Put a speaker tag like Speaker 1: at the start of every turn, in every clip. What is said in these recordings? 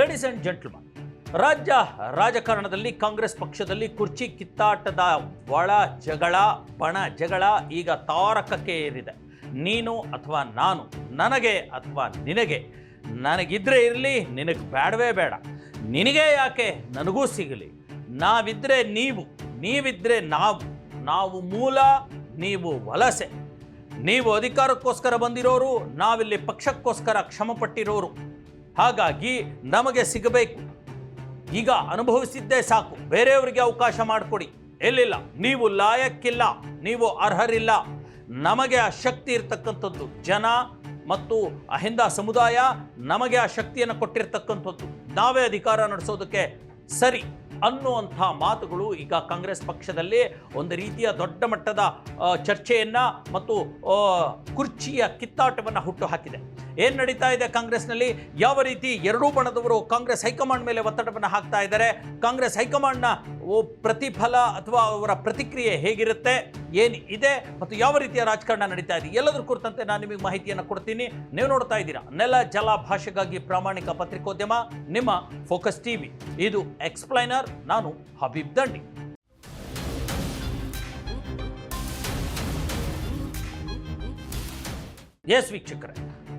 Speaker 1: Ladies and gentleman, ರಾಜ್ಯ ರಾಜಕಾರಣದಲ್ಲಿ ಕಾಂಗ್ರೆಸ್ ಪಕ್ಷದಲ್ಲಿ ಕುರ್ಚಿ ಕಿತ್ತಾಟದ ಒಳ ಜಗಳ, ಬಣ ಜಗಳ ಈಗ ತಾರಕಕ್ಕೆ ಏರಿದೆ. ನೀನು ಅಥವಾ ನಾನು, ನನಗೆ ಅಥವಾ ನಿನಗೆ, ನನಗಿದ್ರೆ ಇರಲಿ, ನಿನಗೆ ಬೇಡವೇ ಬೇಡ, ನಿನಗೆ ಯಾಕೆ ನನಗೂ ಸಿಗಲಿ, ನಾವಿದ್ರೆ ನೀವು, ನೀವಿದ್ರೆ ನಾವು, ನಾವು ಮೂಲ, ನೀವು ವಲಸೆ, ನೀವು ಅಧಿಕಾರಕ್ಕೋಸ್ಕರ ಬಂದಿರೋರು, ನಾವಿಲ್ಲಿ ಪಕ್ಷಕ್ಕೋಸ್ಕರ ಶ್ರಮಪಟ್ಟಿರೋರು. ಹಾಗಾಗಿ ನಮಗೆ ಸಿಗಬೇಕು, ಈಗ ಅನುಭವಿಸಿದ್ದೇ ಸಾಕು, ಬೇರೆಯವರಿಗೆ ಅವಕಾಶ ಮಾಡಿಕೊಡಿ. ಎಲ್ಲಿಲ್ಲ, ನೀವು ಲಾಯಕ್ಕಿಲ್ಲ, ನೀವು ಅರ್ಹರಿಲ್ಲ. ನಮಗೆ ಆ ಶಕ್ತಿ ಇರ್ತಕ್ಕಂಥದ್ದು ಜನ ಮತ್ತು ಅಹಿಂದ ಸಮುದಾಯ ನಮಗೆ ಆ ಶಕ್ತಿಯನ್ನು ಕೊಟ್ಟಿರ್ತಕ್ಕಂಥದ್ದು, ನಾವೇ ಅಧಿಕಾರ ನಡೆಸೋದಕ್ಕೆ ಸರಿ ಅನ್ನುವಂಥ ಮಾತುಗಳು ಈಗ ಕಾಂಗ್ರೆಸ್ ಪಕ್ಷದಲ್ಲಿ ಒಂದು ರೀತಿಯ ದೊಡ್ಡ ಮಟ್ಟದ ಚರ್ಚೆಯನ್ನು ಮತ್ತು ಕುರ್ಚಿಯ ಕಿತ್ತಾಟವನ್ನು ಹುಟ್ಟು ಹಾಕಿದೆ. ಏನು ನಡೀತಾ ಇದೆ ಕಾಂಗ್ರೆಸ್ನಲ್ಲಿ, ಯಾವ ರೀತಿ ಎರಡೂ ಬಣದವರು ಕಾಂಗ್ರೆಸ್ ಹೈಕಮಾಂಡ್ ಮೇಲೆ ಒತ್ತಡವನ್ನು ಹಾಕ್ತಾ ಇದ್ದಾರೆ, ಕಾಂಗ್ರೆಸ್ ಹೈಕಮಾಂಡ್ನ ಪ್ರತಿಫಲ ಅಥವಾ ಅವರ ಪ್ರತಿಕ್ರಿಯೆ ಹೇಗಿರುತ್ತೆ, ಏನು ಇದೆ ಮತ್ತು ಯಾವ ರೀತಿಯ ರಾಜಕಾರಣ ನಡೀತಾ ಇದೆ, ಎಲ್ಲದರ ಕುರಿತಂತೆ ನಾನು ನಿಮಗೆ ಮಾಹಿತಿಯನ್ನು ಕೊಡ್ತೀನಿ. ನೀವು ನೋಡ್ತಾ ಇದ್ದೀರಾ ನೆಲ ಜಲ ಭಾಷೆಗಾಗಿ ಪ್ರಾಮಾಣಿಕ ಪತ್ರಿಕೋದ್ಯಮ, ನಿಮ್ಮ ಫೋಕಸ್ ಟಿವಿ. ಇದು ಎಕ್ಸ್ಪ್ಲೈನರ್, ನಾನು ಹಬೀಬ್ ದಂಡಿ. ಎಸ್ ವೀಕ್ಷಕರೇ,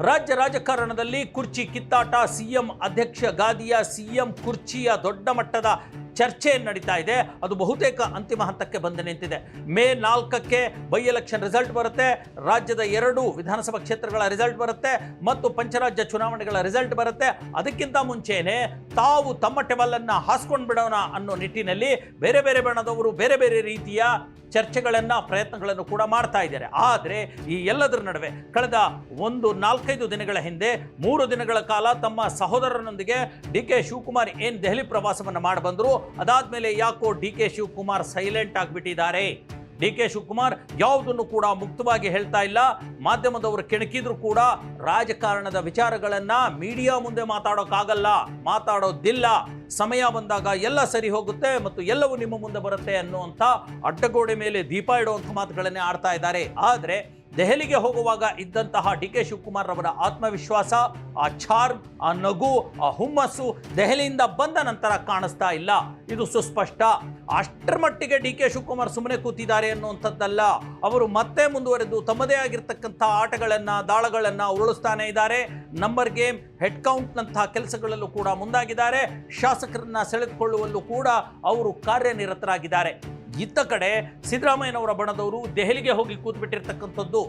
Speaker 1: ರಾಜ್ಯ ರಾಜಕಾರಣದಲ್ಲಿ ಕುರ್ಚಿ ಕಿತ್ತಾಟ, ಸಿಎಂ ಅಧ್ಯಕ್ಷ ಗಾದಿಯ ಸಿಎಂ ಕುರ್ಚಿಯ ದೊಡ್ಡ ಮಟ್ಟದ ಚರ್ಚೆ ನಡೀತಾ ಇದೆ. ಅದು ಬಹುತೇಕ ಅಂತಿಮ ಹಂತಕ್ಕೆ ಬಂದು ನಿಂತಿದೆ. ಮೇ 4ಕ್ಕೆ ಬೈ ಎಲೆಕ್ಷನ್ ರಿಸಲ್ಟ್ ಬರುತ್ತೆ, ರಾಜ್ಯದ 2 ವಿಧಾನಸಭಾ ಕ್ಷೇತ್ರಗಳ ರಿಸಲ್ಟ್ ಬರುತ್ತೆ ಮತ್ತು ಪಂಚರಾಜ್ಯ ಚುನಾವಣೆಗಳ ರಿಸಲ್ಟ್ ಬರುತ್ತೆ. ಅದಕ್ಕಿಂತ ಮುಂಚೆನೆ ತಾವು ತಮ್ಮ ಟೆಬಲನ್ನು ಹಾಸ್ಕೊಂಡು ಬಿಡೋಣ ಅನ್ನೋ ನಿಟ್ಟಿನಲ್ಲಿ ಬೇರೆ ಬೇರೆ ಬಣದವರು ಬೇರೆ ಬೇರೆ ರೀತಿಯ ಚರ್ಚೆಗಳನ್ನು, ಪ್ರಯತ್ನಗಳನ್ನು ಕೂಡ ಮಾಡ್ತಾ ಇದ್ದಾರೆ. ಆದರೆ ಈ ಎಲ್ಲದರ ನಡುವೆ ಕಳೆದ 4-5 ದಿನಗಳ ಹಿಂದೆ 3 ದಿನಗಳ ಕಾಲ ತಮ್ಮ ಸಹೋದರನೊಂದಿಗೆ DK ಶಿವಕುಮಾರ್ ಏನು ದೆಹಲಿ ಪ್ರವಾಸವನ್ನು ಮಾಡಿ ಬಂದರು. ಅದಾದ್ಮೇಲೆ ಯಾಕೋ DK ಶಿವಕುಮಾರ್ ಸೈಲೆಂಟ್ ಆಗಿಬಿಟ್ಟಿದ್ದಾರೆ. DK ಶಿವಕುಮಾರ್ ಯಾವುದನ್ನು ಕೂಡ ಮುಕ್ತವಾಗಿ ಹೇಳ್ತಾ ಇಲ್ಲ. ಮಾಧ್ಯಮದವರು ಕೆಣಕಿದ್ರು ಕೂಡ ರಾಜಕಾರಣದ ವಿಚಾರಗಳನ್ನ ಮೀಡಿಯಾ ಮುಂದೆ ಮಾತಾಡೋಕ್ಕಾಗಲ್ಲ, ಮಾತಾಡೋದಿಲ್ಲ. ಸಮಯ ಬಂದಾಗ ಎಲ್ಲ ಸರಿ ಹೋಗುತ್ತೆ ಮತ್ತು ಎಲ್ಲವೂ ನಿಮ್ಮ ಮುಂದೆ ಬರುತ್ತೆ ಅನ್ನುವಂಥ ಅಡ್ಡಗೋಡೆ ಮೇಲೆ ದೀಪ ಇಡುವಂಥ ಮಾತುಗಳನ್ನೇ ಆಡ್ತಾ ಇದ್ದಾರೆ. ಆದರೆ ದೆಹಲಿಗೆ ಹೋಗುವಾಗ ಇದ್ದಂತಹ DK ಶಿವಕುಮಾರ್ ಅವರ ಆತ್ಮವಿಶ್ವಾಸ, ಆ ಚಾರ್ಮ್, ಆ ನಗು, ಆ ಹುಮ್ಮಸ್ಸು ದೆಹಲಿಯಿಂದ ಬಂದ ನಂತರ ಕಾಣಿಸ್ತಾ ಇಲ್ಲ. ಇದು ಸುಸ್ಪಷ್ಟ. ಅಷ್ಟರ ಮಟ್ಟಿಗೆ DK ಶಿವಕುಮಾರ್ ಸುಮ್ಮನೆ ಕೂತಿದ್ದಾರೆ ಅನ್ನುವಂಥದ್ದಲ್ಲ. ಅವರು ಮತ್ತೆ ಮುಂದುವರೆದು ತಮ್ಮದೇ ಆಗಿರ್ತಕ್ಕಂಥ ಆಟಗಳನ್ನು, ದಾಳಗಳನ್ನು ಉರುಳಿಸ್ತಾನೆ ಇದ್ದಾರೆ. ನಂಬರ್ ಗೇಮ್, ಹೆಡ್ ಕೌಂಟ್ನಂತಹ ಕೆಲಸಗಳಲ್ಲೂ ಕೂಡ ಮುಂದಾಗಿದ್ದಾರೆ. ಶಾಸಕರನ್ನ ಸೆಳೆದುಕೊಳ್ಳುವಲ್ಲೂ ಕೂಡ ಅವರು ಕಾರ್ಯನಿರತರಾಗಿದ್ದಾರೆ. ಇತ್ತ ಕಡೆ ಸಿದ್ದರಾಮಯ್ಯನವರ ಬಣದವರು ದೆಹಲಿಗೆ ಹೋಗಿ ಕೂತ್ಬಿಟ್ಟಿರ್ತಕ್ಕಂಥದ್ದು.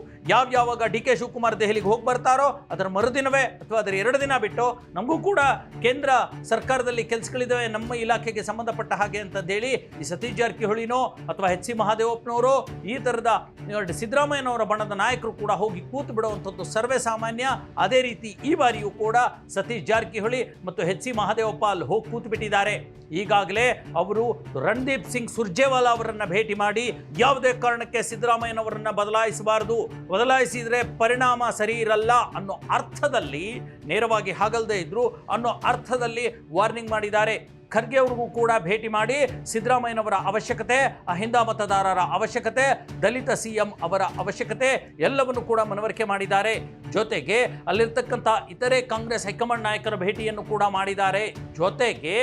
Speaker 1: ಯಾವಾಗ DK ಶಿವಕುಮಾರ್ ದೆಹಲಿಗೆ ಹೋಗಿ ಬರ್ತಾರೋ ಅದರ ಮರುದಿನವೇ ಅಥವಾ ಅದರ 2 ದಿನ ಬಿಟ್ಟು ನಮಗೂ ಕೂಡ ಕೇಂದ್ರ ಸರ್ಕಾರದಲ್ಲಿ ಕೆಲಸಗಳಿದ್ದಾವೆ ನಮ್ಮ ಇಲಾಖೆಗೆ ಸಂಬಂಧಪಟ್ಟ ಹಾಗೆ ಅಂತಂದೇಳಿ ಈ ಸತೀಶ್ ಜಾರಕಿಹೊಳಿನೋ ಅಥವಾ HC ಮಹಾದೇವಪ್ಪನವರು, ಈ ಥರದ ಸಿದ್ದರಾಮಯ್ಯನವರ ಬಣದ ನಾಯಕರು ಕೂಡ ಹೋಗಿ ಕೂತು ಬಿಡುವಂಥದ್ದು ಸರ್ವೇ ಸಾಮಾನ್ಯ. ಅದೇ ರೀತಿ ಈ ಬಾರಿಯೂ ಕೂಡ ಸತೀಶ್ ಜಾರಕಿಹೊಳಿ ಮತ್ತು HC ಮಹಾದೇವಪ್ಪ ಅಲ್ಲಿ ಹೋಗಿ ಕೂತು ಬಿಟ್ಟಿದ್ದಾರೆ. ಈಗಾಗಲೇ ಅವರು ರಣದೀಪ್ ಸಿಂಗ್ ಸುರ್ಜೇವಾಲಾ ಅವರನ್ನ ಭೇಟಿ ಮಾಡಿ ಯಾವುದೇ ಕಾರಣಕ್ಕೆ ಸಿದ್ದರಾಮಯ್ಯನವರನ್ನ ಬದಲಾಯಿಸಬಾರದು, ಬದಲಾಯಿಸಿದ್ರೆ ಪರಿಣಾಮ ಸರಿ ಇರಲ್ಲ ಅನ್ನೋ ಅರ್ಥದಲ್ಲಿ, ನೇರವಾಗಿ ಹಾಗಲ್ದೇ ಇದ್ರು ಅನ್ನೋ ಅರ್ಥದಲ್ಲಿ ವಾರ್ನಿಂಗ್ ಮಾಡಿದ್ದಾರೆ. ಖರ್ಗೆ ಅವ್ರಿಗೂ ಕೂಡ ಭೇಟಿ ಮಾಡಿ ಸಿದ್ದರಾಮಯ್ಯನವರ ಅವಶ್ಯಕತೆ, ಅಹಿಂದ ಮತದಾರರ ಅವಶ್ಯಕತೆ, ದಲಿತ CM ಅವರ ಅವಶ್ಯಕತೆ ಎಲ್ಲವನ್ನು ಕೂಡ ಮನವರಿಕೆ ಮಾಡಿದ್ದಾರೆ. ಜೊತೆಗೆ ಅಲ್ಲಿರ್ತಕ್ಕಂಥ ಇತರೆ ಕಾಂಗ್ರೆಸ್ ಹೈಕಮಾಂಡ್ ನಾಯಕರ ಭೇಟಿಯನ್ನು ಕೂಡ ಮಾಡಿದ್ದಾರೆ. ಜೊತೆಗೆ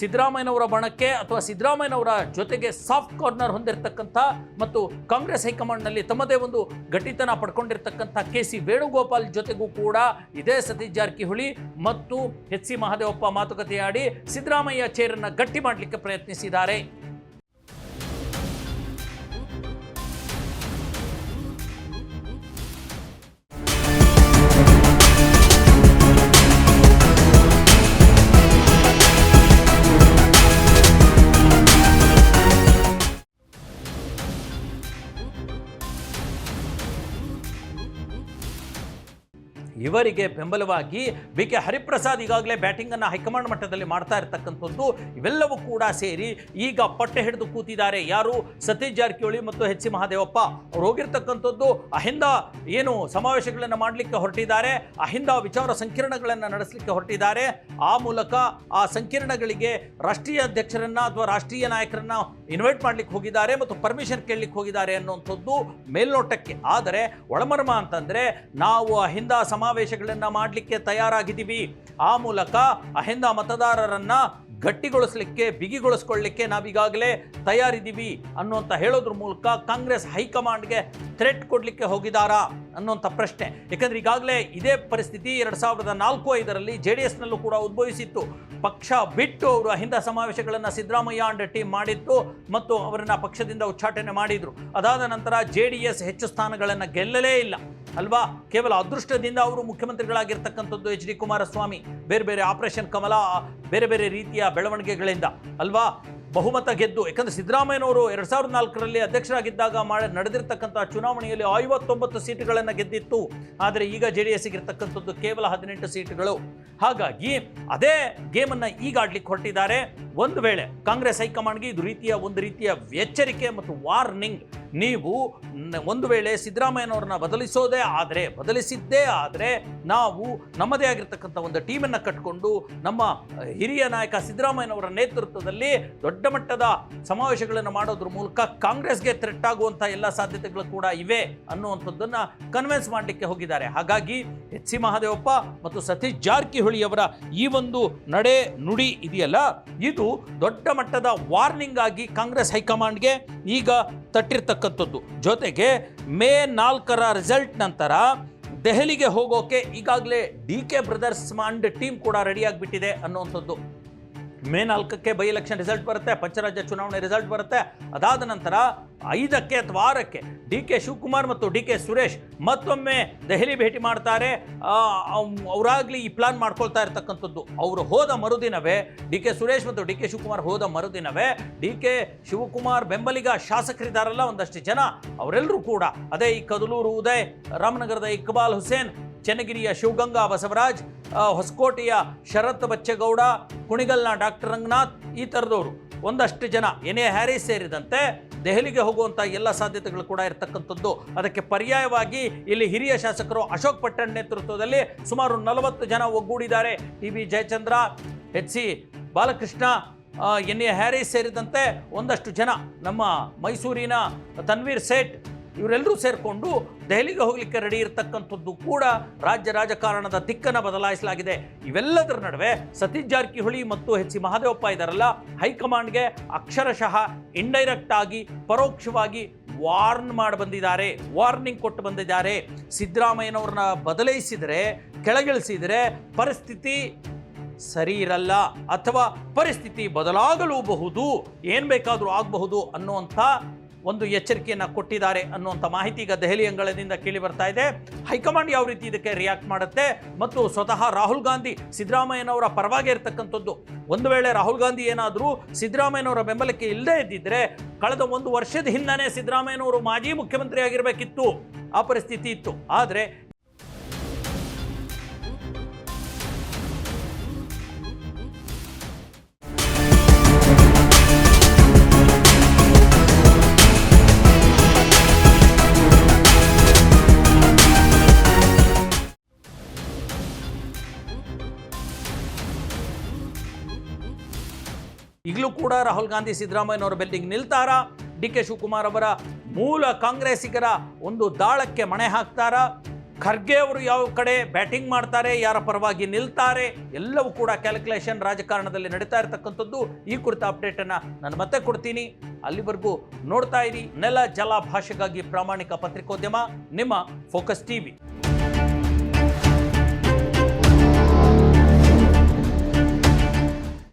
Speaker 1: ಸಿದ್ದರಾಮಯ್ಯನವರ ಬಣಕ್ಕೆ ಅಥವಾ ಸಿದ್ದರಾಮಯ್ಯನವರ ಜೊತೆಗೆ ಸಾಫ್ಟ್ ಕಾರ್ನರ್ ಹೊಂದಿರತಕ್ಕಂಥ ಮತ್ತು ಕಾಂಗ್ರೆಸ್ ಹೈಕಮಾಂಡ್ನಲ್ಲಿ ತಮ್ಮದೇ ಒಂದು ಗಟ್ಟಿತನ ಪಡ್ಕೊಂಡಿರ್ತಕ್ಕಂಥ KC ವೇಣುಗೋಪಾಲ್ ಜೊತೆಗೂ ಕೂಡ ಇದೇ ಸತೀಶ್ ಜಾರಕಿಹೊಳಿ ಮತ್ತು HC ಮಹಾದೇವಪ್ಪ ಮಾತುಕತೆಯಾಡಿ ಸಿದ್ದರಾಮಯ್ಯ ಚೇರನ್ನು ಗಟ್ಟಿ ಮಾಡಲಿಕ್ಕೆ ಪ್ರಯತ್ನಿಸಿದ್ದಾರೆ. ಇವರಿಗೆ ಬೆಂಬಲವಾಗಿ BK ಹರಿಪ್ರಸಾದ್ ಈಗಾಗಲೇ ಬ್ಯಾಟಿಂಗನ್ನು ಹೈಕಮಾಂಡ್ ಮಟ್ಟದಲ್ಲಿ ಮಾಡ್ತಾ ಇರತಕ್ಕಂಥದ್ದು. ಇವೆಲ್ಲವೂ ಕೂಡ ಸೇರಿ ಈಗ ಪಟ್ಟೆ ಹಿಡಿದು ಕೂತಿದ್ದಾರೆ. ಯಾರು? ಸತೀಶ್ ಜಾರಕಿಹೊಳಿ ಮತ್ತು HC ಮಹಾದೇವಪ್ಪ. ಅವ್ರು ಹೋಗಿರ್ತಕ್ಕಂಥದ್ದು ಅಹಿಂದ ಏನು ಸಮಾವೇಶಗಳನ್ನು ಮಾಡಲಿಕ್ಕೆ ಹೊರಟಿದ್ದಾರೆ, ಅಹಿಂದ ವಿಚಾರ ಸಂಕಿರಣಗಳನ್ನು ನಡೆಸಲಿಕ್ಕೆ ಹೊರಟಿದ್ದಾರೆ. ಆ ಮೂಲಕ ಆ ಸಂಕಿರಣಗಳಿಗೆ ರಾಷ್ಟ್ರೀಯ ಅಧ್ಯಕ್ಷರನ್ನ ಅಥವಾ ರಾಷ್ಟ್ರೀಯ ನಾಯಕರನ್ನ ಇನ್ವೈಟ್ ಮಾಡಲಿಕ್ಕೆ ಹೋಗಿದ್ದಾರೆ ಮತ್ತು ಪರ್ಮಿಷನ್ ಕೇಳಲಿಕ್ಕೆ ಹೋಗಿದ್ದಾರೆ ಅನ್ನುವಂಥದ್ದು ಮೇಲ್ನೋಟಕ್ಕೆ. ಆದರೆ ಒಳಮರ್ಮ ಅಂತಂದರೆ ನಾವು ಅಹಿಂದ ಸಮಾವೇಶ ಸಮಾವೇಶಗಳನ್ನು ಮಾಡಲಿಕ್ಕೆ ತಯಾರಾಗಿದ್ದೀವಿ. ಆ ಮೂಲಕ ಅಹಿಂದ ಮತದಾರರನ್ನ ಗಟ್ಟಿಗೊಳಿಸಲಿಕ್ಕೆ, ಬಿಗಿಗೊಳಿಸ್ಕೊಳ್ಳಿಕ್ಕೆ ನಾವೀಗಾಗಲೇ ತಯಾರಿದ್ದೀವಿ ಅನ್ನುವಂಥ ಹೇಳೋದ್ರ ಮೂಲಕ ಕಾಂಗ್ರೆಸ್ ಹೈಕಮಾಂಡ್ಗೆ ಥ್ರೆಟ್ ಕೊಡಲಿಕ್ಕೆ ಹೋಗಿದ್ದಾರಾ ಅನ್ನುವಂಥ ಪ್ರಶ್ನೆ. ಯಾಕಂದ್ರೆ ಈಗಾಗಲೇ ಇದೇ ಪರಿಸ್ಥಿತಿ 2004-05ರಲ್ಲಿ JDSನಲ್ಲೂ ಕೂಡ ಉದ್ಭವಿಸಿತ್ತು. ಪಕ್ಷ ಬಿಟ್ಟು ಅವರು ಅಹಿಂದ ಸಮಾವೇಶಗಳನ್ನು ಸಿದ್ದರಾಮಯ್ಯ ಅಂಡ್ ಟೀಮ್ ಮಾಡಿತ್ತು ಮತ್ತು ಅವರನ್ನ ಪಕ್ಷದಿಂದ ಉಚ್ಚಾಟನೆ ಮಾಡಿದ್ರು. ಅದಾದ ನಂತರ JDS ಹೆಚ್ಚು ಸ್ಥಾನಗಳನ್ನು ಗೆಲ್ಲಲೇ ಇಲ್ಲ ಅಲ್ವಾ. ಕೇವಲ ಅದೃಷ್ಟದಿಂದ ಅವರು ಮುಖ್ಯಮಂತ್ರಿಗಳಾಗಿರ್ತಕ್ಕಂಥದ್ದು HD ಕುಮಾರಸ್ವಾಮಿ, ಬೇರೆ ಬೇರೆ ಆಪರೇಷನ್ ಕಮಲ, ಬೇರೆ ಬೇರೆ ರೀತಿಯ ಬೆಳವಣಿಗೆಗಳಿಂದ ಅಲ್ವಾ ಬಹುಮತ ಗೆದ್ದು. ಯಾಕಂದ್ರೆ ಸಿದ್ದರಾಮಯ್ಯನವರು 2004ರಲ್ಲಿ ಅಧ್ಯಕ್ಷರಾಗಿದ್ದಾಗ ನಡೆದಿರ್ತಕ್ಕಂಥ ಚುನಾವಣೆಯಲ್ಲಿ 59 ಸೀಟುಗಳನ್ನು ಗೆದ್ದಿತ್ತು. ಆದರೆ ಈಗ JDS ಇರ್ತಕ್ಕಂಥದ್ದು ಕೇವಲ 18 ಸೀಟುಗಳು. ಹಾಗಾಗಿ ಅದೇ ಗೇಮನ್ನು ಈಗ ಆಡ್ಲಿಕ್ಕೆ ಹೊರಟಿದ್ದಾರೆ. ಒಂದು ವೇಳೆ ಕಾಂಗ್ರೆಸ್ ಹೈಕಮಾಂಡ್ಗೆ ಇದು ಒಂದು ರೀತಿಯ ಎಚ್ಚರಿಕೆ ಮತ್ತು ವಾರ್ನಿಂಗ್. ನೀವು ಒಂದು ವೇಳೆ ಸಿದ್ದರಾಮಯ್ಯನವ್ರನ್ನ ಬದಲಿಸಿದ್ದೇ ಆದರೆ ನಾವು ನಮ್ಮದೇ ಆಗಿರ್ತಕ್ಕಂಥ ಒಂದು ಟೀಮನ್ನು ಕಟ್ಟಿಕೊಂಡು ನಮ್ಮ ಹಿರಿಯ ನಾಯಕ ಸಿದ್ದರಾಮಯ್ಯನವರ ನೇತೃತ್ವದಲ್ಲಿ ದೊಡ್ಡ ಮಟ್ಟದ ಸಮಾವೇಶಗಳನ್ನು ಮಾಡೋದ್ರ ಮೂಲಕ ಕಾಂಗ್ರೆಸ್ಗೆ ಥ್ರೆಟ್ ಆಗುವಂಥ ಎಲ್ಲ ಸಾಧ್ಯತೆಗಳು ಕೂಡ ಇವೆ ಅನ್ನುವಂಥದ್ದನ್ನು ಕನ್ವಿನ್ಸ್ ಮಾಡಲಿಕ್ಕೆ ಹೋಗಿದ್ದಾರೆ. ಹಾಗಾಗಿ HC ಮಹದೇವಪ್ಪ ಮತ್ತು ಸತೀಶ್ ಜಾರಕಿಹೊಳಿ ಅವರ ಈ ಒಂದು ನಡೆ ನುಡಿ ಇದೆಯಲ್ಲ, ಇದು ದೊಡ್ಡ ಮಟ್ಟದ ವಾರ್ನಿಂಗ್ ಆಗಿ ಕಾಂಗ್ರೆಸ್ ಹೈಕಮಾಂಡ್ಗೆ ಈಗ ತಟ್ಟಿರ್ತಕ್ಕಂಥದ್ದು. ಜೊತೆಗೆ ಮೇ 4ರ ರಿಸಲ್ಟ್ ನಂತರ ದೆಹಲಿಗೆ ಹೋಗೋಕೆ ಈಗಾಗಲೇ DK ಬ್ರದರ್ಸ್ ಅಂಡ್ ಟೀಮ್ ಕೂಡ ರೆಡಿ ಆಗಿಬಿಟ್ಟಿದೆ ಅನ್ನುವಂಥದ್ದು. ಮೇ 4ಕ್ಕೆ ಬೈ ಎಲೆಕ್ಷನ್ ರಿಸಲ್ಟ್ ಬರುತ್ತೆ, ಪಂಚರಾಜ್ಯ ಚುನಾವಣೆ ರಿಸಲ್ಟ್ ಬರುತ್ತೆ. ಅದಾದ ನಂತರ 5ಕ್ಕೆ ಅಥವಾ 6ಕ್ಕೆ DK ಶಿವಕುಮಾರ್ ಮತ್ತು DK ಸುರೇಶ್ ಮತ್ತೊಮ್ಮೆ ದೆಹಲಿ ಭೇಟಿ ಮಾಡ್ತಾರೆ. ಅವರಾಗಲಿ ಈ ಪ್ಲಾನ್ ಮಾಡ್ಕೊಳ್ತಾ ಇರ್ತಕ್ಕಂಥದ್ದು. ಅವರು ಹೋದ ಮರುದಿನವೇ DK ಸುರೇಶ್ ಮತ್ತು DK ಶಿವಕುಮಾರ್ ಹೋದ ಮರುದಿನವೇ DK ಶಿವಕುಮಾರ್ ಬೆಂಬಲಿಗ ಶಾಸಕರಿದ್ದಾರಲ್ಲ ಒಂದಷ್ಟು ಜನ, ಅವರೆಲ್ಲರೂ ಕೂಡ ಅದೇ ಈ ಕದಲೂರು ಉದಯ್, ರಾಮನಗರದ ಇಕ್ಬಾಲ್ ಹುಸೇನ್, ಚನ್ನಗಿರಿಯ ಶಿವಗಂಗಾ ಬಸವರಾಜ್, ಹೊಸಕೋಟೆಯ ಶರತ್ ಬಚ್ಚೇಗೌಡ, ಕುಣಿಗಲ್ನ ಡಾಕ್ಟರ್ ರಂಗನಾಥ್, ಈ ಥರದವರು ಒಂದಷ್ಟು ಜನ NA ಹ್ಯಾರಿಸ್ ಸೇರಿದಂತೆ ದೆಹಲಿಗೆ ಹೋಗುವಂಥ ಎಲ್ಲ ಸಾಧ್ಯತೆಗಳು ಕೂಡ ಇರತಕ್ಕಂಥದ್ದು. ಅದಕ್ಕೆ ಪರ್ಯಾಯವಾಗಿ ಇಲ್ಲಿ ಹಿರಿಯ ಶಾಸಕರು ಅಶೋಕ್ ಪಟ್ಟಣ್ ನೇತೃತ್ವದಲ್ಲಿ ಸುಮಾರು 40 ಜನ ಒಗ್ಗೂಡಿದ್ದಾರೆ. TB Jayachandra, HC Balakrishna, NA Haris ಸೇರಿದಂತೆ ಒಂದಷ್ಟು ಜನ, ನಮ್ಮ ಮೈಸೂರಿನ ತನ್ವೀರ್ ಸೇಠ್, ಇವರೆಲ್ಲರೂ ಸೇರಿಕೊಂಡು ದೆಹಲಿಗೆ ಹೋಗಲಿಕ್ಕೆ ರೆಡಿ ಇರತಕ್ಕಂಥದ್ದು ಕೂಡ ರಾಜ್ಯ ರಾಜಕಾರಣದ ದಿಕ್ಕನ್ನು ಬದಲಾಯಿಸಲಾಗಿದೆ. ಇವೆಲ್ಲದರ ನಡುವೆ ಸತೀಶ್ ಜಾರಕಿಹೊಳಿ ಮತ್ತು HC ಮಹದೇವಪ್ಪ ಇದ್ದಾರಲ್ಲ, ಹೈಕಮಾಂಡ್ಗೆ ಅಕ್ಷರಶಃ ಇಂಡೈರೆಕ್ಟ್ ಆಗಿ ಪರೋಕ್ಷವಾಗಿ ವಾರ್ನಿಂಗ್ ಕೊಟ್ಟು ಬಂದಿದ್ದಾರೆ. ಸಿದ್ದರಾಮಯ್ಯನವ್ರನ್ನ ಬದಲಾಯಿಸಿದರೆ, ಕೆಳಗಿಳಿಸಿದರೆ ಪರಿಸ್ಥಿತಿ ಸರಿ ಇರಲ್ಲ ಅಥವಾ ಪರಿಸ್ಥಿತಿ ಬದಲಾಗಲೂಬಹುದು, ಏನು ಬೇಕಾದರೂ ಆಗಬಹುದು ಅನ್ನುವಂಥ ಒಂದು ಎಚ್ಚರಿಕೆಯನ್ನು ಕೊಟ್ಟಿದ್ದಾರೆ ಅನ್ನುವಂಥ ಮಾಹಿತಿ ಈಗ ದೆಹಲಿ ಅಂಗಳದಿಂದ ಕೇಳಿ ಬರ್ತಾ ಇದೆ. ಹೈಕಮಾಂಡ್ ಯಾವ ರೀತಿ ಇದಕ್ಕೆ ರಿಯಾಕ್ಟ್ ಮಾಡುತ್ತೆ ಮತ್ತು ಸ್ವತಃ ರಾಹುಲ್ ಗಾಂಧಿ ಸಿದ್ದರಾಮಯ್ಯನವರ ಪರವಾಗಿ ಇರತಕ್ಕಂಥದ್ದು. ಒಂದು ವೇಳೆ ರಾಹುಲ್ ಗಾಂಧಿ ಏನಾದರೂ ಸಿದ್ದರಾಮಯ್ಯನವರ ಬೆಂಬಲಕ್ಕೆ ಇಲ್ಲದೇ ಇದ್ದಿದ್ರೆ ಕಳೆದ 1 ವರ್ಷದ ಹಿಂದನೇ ಸಿದ್ದರಾಮಯ್ಯನವರು ಮಾಜಿ ಮುಖ್ಯಮಂತ್ರಿ ಆಗಿರಬೇಕಿತ್ತು, ಆ ಪರಿಸ್ಥಿತಿ ಇತ್ತು. ಆದರೆ ಈಗಲೂ ಕೂಡ ರಾಹುಲ್ ಗಾಂಧಿ ಸಿದ್ದರಾಮಯ್ಯನವರ ಬೆಲ್ಲಿಗೆ ನಿಲ್ತಾರಾ? DK ಶಿವಕುಮಾರ್ ಅವರ ಮೂಲ ಕಾಂಗ್ರೆಸ್ಸಿಗರ ಒಂದು ದಾಳಕ್ಕೆ ಮಣೆ ಹಾಕ್ತಾರಾ? ಖರ್ಗೆ ಅವರು ಯಾವ ಕಡೆ ಬ್ಯಾಟಿಂಗ್ ಮಾಡ್ತಾರೆ, ಯಾರ ಪರವಾಗಿ ನಿಲ್ತಾರೆ, ಎಲ್ಲವೂ ಕೂಡ ಕ್ಯಾಲ್ಕುಲೇಷನ್ ರಾಜಕಾರಣದಲ್ಲಿ ನಡೀತಾ ಇರತಕ್ಕಂಥದ್ದು. ಈ ಕುರಿತ ಅಪ್ಡೇಟನ್ನು ನಾನು ಮತ್ತೆ ಕೊಡ್ತೀನಿ. ಅಲ್ಲಿವರೆಗೂ ನೋಡ್ತಾ ಇರಿ ನೆಲ ಜಲ ಭಾಷೆಗಾಗಿ ಪ್ರಾಮಾಣಿಕ ಪತ್ರಿಕೋದ್ಯಮ, ನಿಮ್ಮ ಫೋಕಸ್ TV.